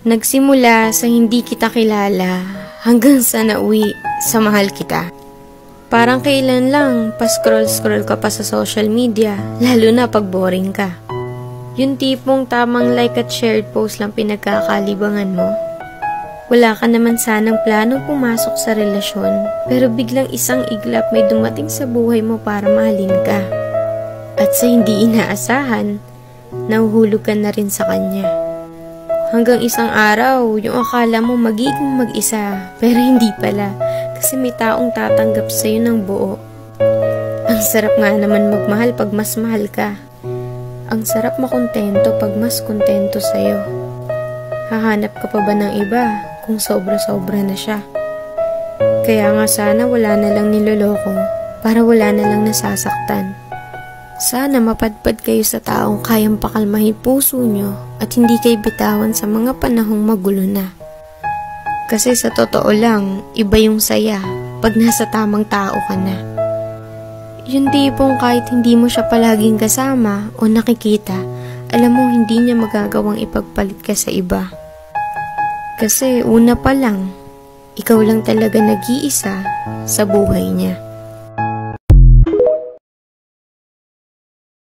Nagsimula sa hindi kita kilala hanggang sa nauwi sa mahal kita. Parang kailan lang pa-scroll-scroll ka pa sa social media, lalo na pag boring ka. Yung tipong tamang like at shared post lang pinagkakalibangan mo. Wala ka naman sanang planong pumasok sa relasyon, pero biglang isang iglap may dumating sa buhay mo para mahalin ka. At sa hindi inaasahan, nahuhulog ka na rin sa kanya. Hanggang isang araw, yung akala mo magiging mag-isa, pero hindi pala, kasi may taong tatanggap sa'yo ng buo. Ang sarap nga naman magmahal pag mas mahal ka. Ang sarap makontento pag mas kontento sa'yo. Hahanap ka pa ba ng iba kung sobra-sobra na siya? Kaya nga sana wala na lang niloloko para wala na lang nasasaktan. Sana mapadpad kayo sa taong kayang pakalmahin puso nyo at hindi kayo bitawan sa mga panahong magulo na. Kasi sa totoo lang, iba yung saya pag nasa tamang tao ka na. Yung tipong kahit hindi mo siya palaging kasama o nakikita, alam mo hindi niya magagawang ipagpalit ka sa iba. Kasi una pa lang, ikaw lang talaga nag-iisa sa buhay niya.